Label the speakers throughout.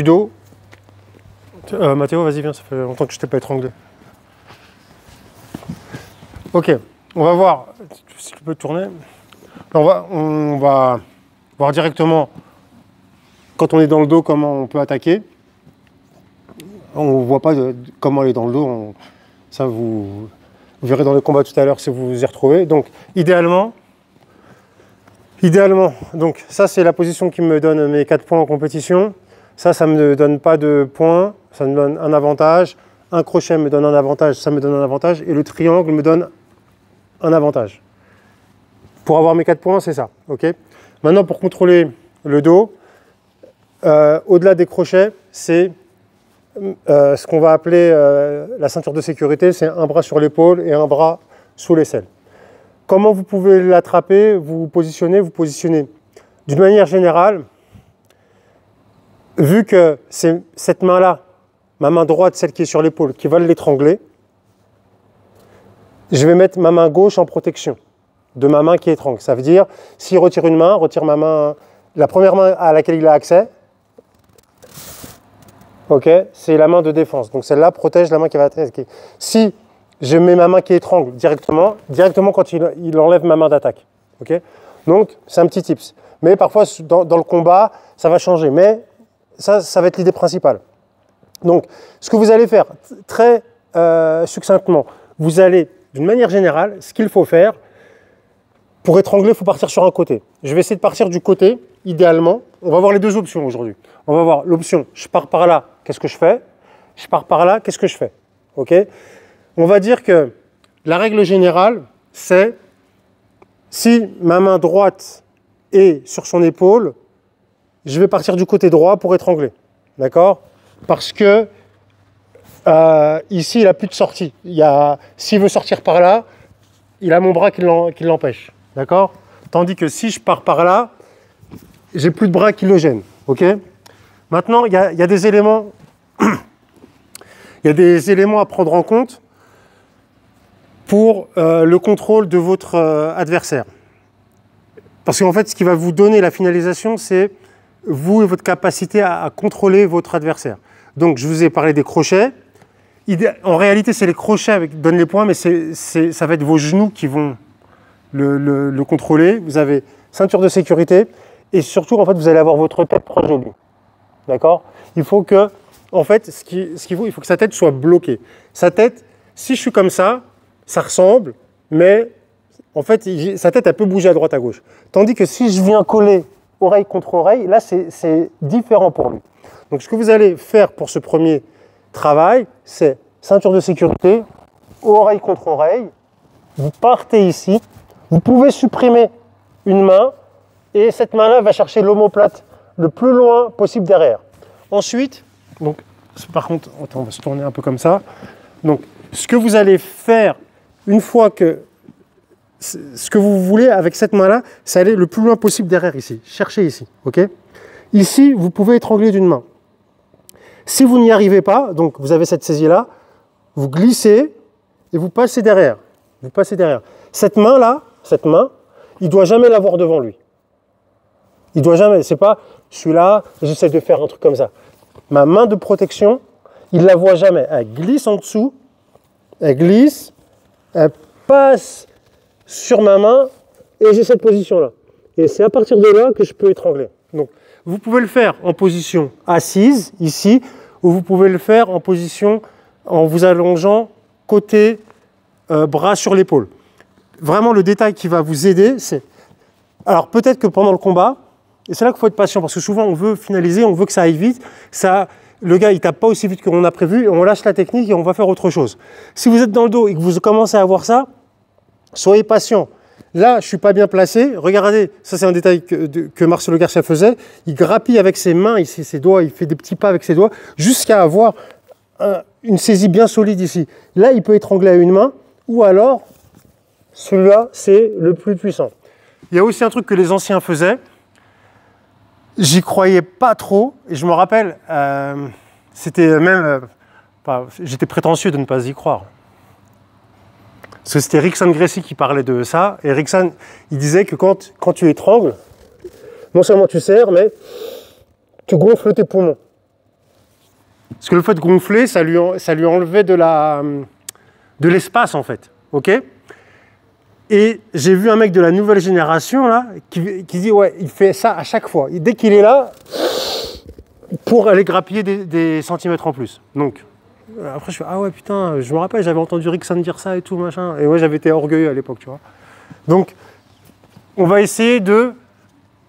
Speaker 1: du dos. Mathéo, vas-y, viens, ça fait longtemps que je t'ai pas étranglé. Ok, on va voir, si tu peux tourner. On va voir directement, quand on est dans le dos, comment on peut attaquer. On ne voit pas comment aller dans le dos. Ça, vous verrez dans le combat tout à l'heure si vous vous y retrouvez. Donc, idéalement, donc ça, c'est la position qui me donne mes 4 points en compétition. Ça ne me donne pas de points. Ça me donne un avantage. Un crochet me donne un avantage. Ça me donne un avantage. Et le triangle me donne un avantage. Pour avoir mes 4 points, c'est ça. Okay. Maintenant, pour contrôler le dos, au-delà des crochets, c'est ce qu'on va appeler la ceinture de sécurité. C'est un bras sur l'épaule et un bras sous l'aisselle. Comment vous pouvez l'attraper? Vous positionnez. D'une manière générale, vu que c'est cette main-là, ma main droite, celle qui est sur l'épaule, qui va l'étrangler, je vais mettre ma main gauche en protection de ma main qui étrangle. Ça veut dire, s'il retire une main, retire ma main, la première main à laquelle il a accès, okay, c'est la main de défense. Donc celle-là protège la main qui va attaquer. Si je mets ma main qui étrangle directement quand il enlève ma main d'attaque. Okay. Donc c'est un petit tips. Mais parfois dans le combat, ça va changer. Mais ça va être l'idée principale. Donc ce que vous allez faire très succinctement, vous allez, d'une manière générale, ce qu'il faut faire, pour étrangler, il faut partir sur un côté. Je vais essayer de partir du côté, idéalement. On va voir les deux options aujourd'hui. On va voir l'option, je pars par là, qu'est-ce que je fais? Je pars par là, qu'est-ce que je fais? Okay. On va dire que la règle générale, c'est si ma main droite est sur son épaule, je vais partir du côté droit pour étrangler. D'accord? Parce que ici, il n'a plus de sortie. S'il veut sortir par là, il a mon bras qui l'empêche. D'accord? Tandis que si je pars par là, j'ai plus de bras qui le gênent. Okay. Maintenant, il y a des éléments à prendre en compte pour le contrôle de votre adversaire. Parce qu'en fait, ce qui va vous donner la finalisation, c'est vous et votre capacité à contrôler votre adversaire. Donc, je vous ai parlé des crochets. En réalité, c'est les crochets qui donnent les points, mais ça va être vos genoux qui vont le contrôler. Vous avez ceinture de sécurité et surtout, en fait, vous allez avoir votre tête proche de lui. D'accord? Il faut que, en fait, il faut que sa tête soit bloquée. Sa tête, si je suis comme ça ressemble, mais en fait, sa tête, elle peut bouger à droite, à gauche. Tandis que si je viens coller oreille contre oreille, là, c'est différent pour lui. Donc, ce que vous allez faire pour ce premier travail, c'est ceinture de sécurité, oreille contre oreille. Vous partez ici. Vous pouvez supprimer une main et cette main-là va chercher l'omoplate le plus loin possible derrière. Ensuite, donc, par contre, attends, on va se tourner un peu comme ça. Donc, ce que vous allez faire une fois que ce que vous voulez avec cette main-là, c'est aller le plus loin possible derrière ici. Cherchez ici. Okay. Ici, vous pouvez étrangler d'une main. Si vous n'y arrivez pas, donc vous avez cette saisie-là, vous glissez et vous passez derrière. Vous passez derrière. Cette main-là, il ne doit jamais l'avoir devant lui. Il ne doit jamais. C'est pas, je suis là, j'essaie de faire un truc comme ça. Ma main de protection, il ne la voit jamais. Elle glisse en dessous, elle glisse, elle passe sur ma main et j'ai cette position-là. Et c'est à partir de là que je peux étrangler. Donc, vous pouvez le faire en position assise, ici, ou vous pouvez le faire en position en vous allongeant côté bras sur l'épaule. Vraiment, le détail qui va vous aider, c'est... Alors, peut-être que pendant le combat, et c'est là qu'il faut être patient, parce que souvent, on veut finaliser, on veut que ça aille vite. Le gars, il ne tape pas aussi vite qu'on a prévu, et on lâche la technique et on va faire autre chose. Si vous êtes dans le dos et que vous commencez à avoir ça, soyez patient. Là, je ne suis pas bien placé. Regardez, ça c'est un détail que Marcelo Garcia faisait. Il grappille avec ses mains, ici, ses doigts, il fait des petits pas avec ses doigts, jusqu'à avoir une saisie bien solide ici. Là, il peut étrangler à une main, ou alors, celui-là, c'est le plus puissant. Il y a aussi un truc que les anciens faisaient. J'y croyais pas trop, et je me rappelle, c'était même... j'étais prétentieux de ne pas y croire. Parce que c'était Rickson Gracie qui parlait de ça, et Rickson, il disait que quand tu étrangles, non seulement tu serres, mais tu gonfles tes poumons. Parce que le fait de gonfler, ça lui enlevait de l'espace, en fait. OK? Et j'ai vu un mec de la nouvelle génération, là, qui dit, ouais, il fait ça à chaque fois. Dès qu'il est là, pour aller grappiller des centimètres en plus. Donc, après, je fais, ah ouais, putain, je me rappelle, j'avais entendu Rickson dire ça et tout, machin. Et ouais, j'avais été orgueilleux à l'époque, tu vois. Donc, on va essayer de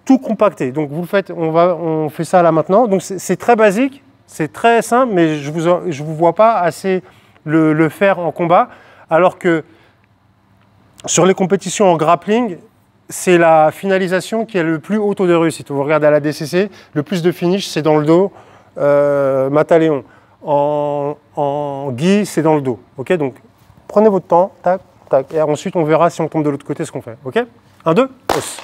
Speaker 1: tout compacter. Donc, vous le faites, on fait ça là maintenant. Donc, c'est très basique, c'est très simple, mais je vous vois pas assez le faire en combat. Alors que sur les compétitions en grappling, c'est la finalisation qui a le plus haut taux de réussite. Vous regardez à la DCC, le plus de finish, c'est dans le dos, Mataléon. En Guy, c'est dans le dos. Okay, donc, prenez votre temps, tac, tac, et ensuite on verra si on tombe de l'autre côté ce qu'on fait. OK? 1, 2, hausse.